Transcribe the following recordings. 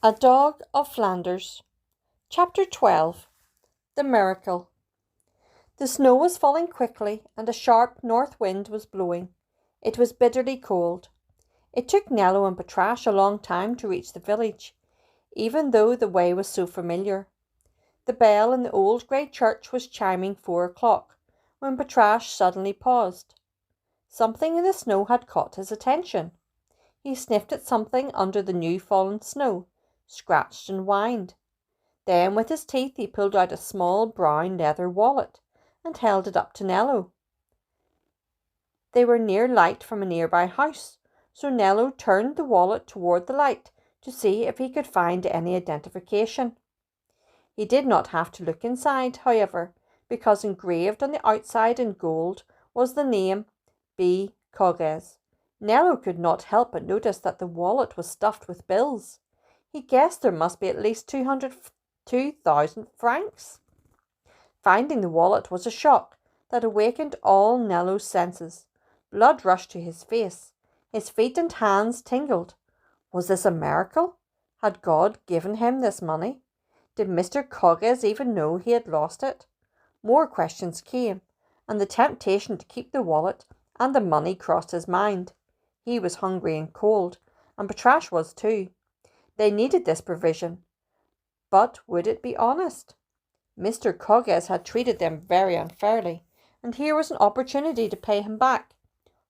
A Dog of Flanders. Chapter 12. The Miracle. The snow was falling quickly and a sharp north wind was blowing. It was bitterly cold. It took Nello and Patrash a long time to reach the village, even though the way was so familiar. The bell in the old grey church was chiming 4 o'clock when Patrash suddenly paused. Something in the snow had caught his attention. He sniffed at something under the new fallen snow, scratched and whined. Then with his teeth he pulled out a small brown leather wallet and held it up to Nello. They were near light from a nearby house, so Nello turned the wallet toward the light to see if he could find any identification. He did not have to look inside, however, because engraved on the outside in gold was the name B. Cogges. Nello could not help but notice that the wallet was stuffed with bills. He guessed there must be at least 2,000 francs. Finding the wallet was a shock that awakened all Nello's senses. Blood rushed to his face. His feet and hands tingled. Was this a miracle? Had God given him this money? Did Mr. Cogges even know he had lost it? More questions came, and the temptation to keep the wallet and the money crossed his mind. He was hungry and cold, and Patrash was too. They needed this provision. But would it be honest? Mr. Cogges had treated them very unfairly, and here was an opportunity to pay him back.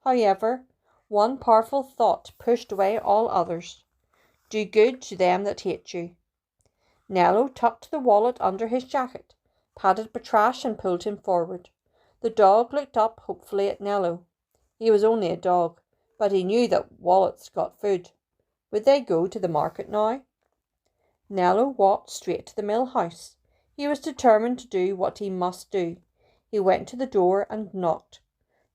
However, one powerful thought pushed away all others. Do good to them that hate you. Nello tucked the wallet under his jacket, patted Patrash and pulled him forward. The dog looked up hopefully at Nello. He was only a dog, but he knew that wallets got food. Would they go to the market now? Nello walked straight to the mill house. He was determined to do what he must do. He went to the door and knocked.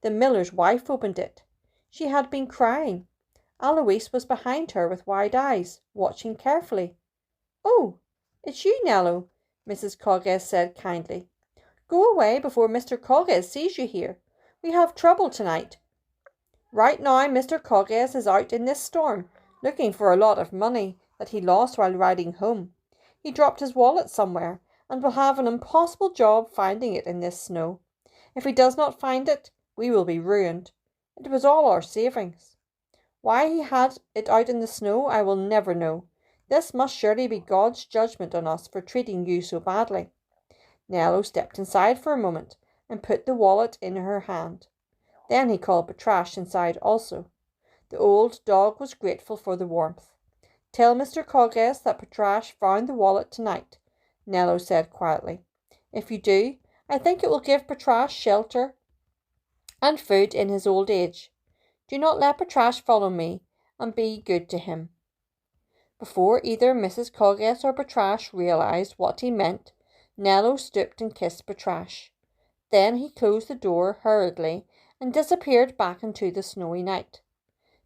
The miller's wife opened it. She had been crying. Alois was behind her with wide eyes, watching carefully. "Oh, it's you, Nello," Mrs. Cogges said kindly. "Go away before Mr. Cogges sees you here. We have trouble tonight. Right now Mr. Cogges is out in this storm, looking for a lot of money that he lost while riding home. He dropped his wallet somewhere and will have an impossible job finding it in this snow. If he does not find it, we will be ruined. It was all our savings. Why he had it out in the snow, I will never know. This must surely be God's judgment on us for treating you so badly." Nello stepped inside for a moment and put the wallet in her hand. Then he called Patrash inside also. The old dog was grateful for the warmth. "Tell Mr. Cogges that Patrash found the wallet tonight," Nello said quietly. "If you do, I think it will give Patrash shelter and food in his old age. Do not let Patrash follow me, and be good to him." Before either Mrs. Cogges or Patrash realized what he meant, Nello stooped and kissed Patrash. Then he closed the door hurriedly and disappeared back into the snowy night.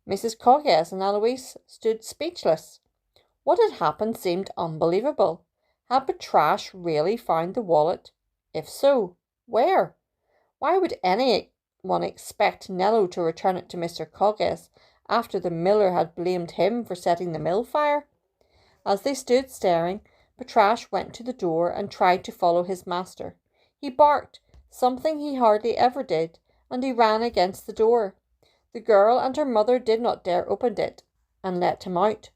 Mrs. Cogges and Alois stood speechless. What had happened seemed unbelievable. Had Patrash really found the wallet? If so, where? Why would anyone expect Nello to return it to Mr. Cogges after the miller had blamed him for setting the mill fire? As they stood staring, Patrash went to the door and tried to follow his master. He barked, something he hardly ever did, and he ran against the door. The girl and her mother did not dare open it and let him out.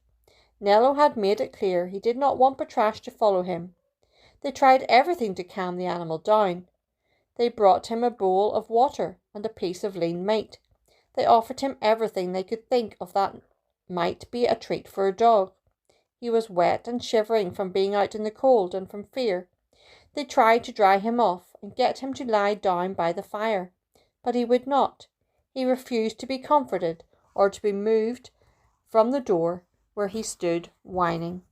Nello had made it clear he did not want Patrash to follow him. They tried everything to calm the animal down. They brought him a bowl of water and a piece of lean meat. They offered him everything they could think of that might be a treat for a dog. He was wet and shivering from being out in the cold and from fear. They tried to dry him off and get him to lie down by the fire, but he would not. He refused to be comforted or to be moved from the door where he stood whining.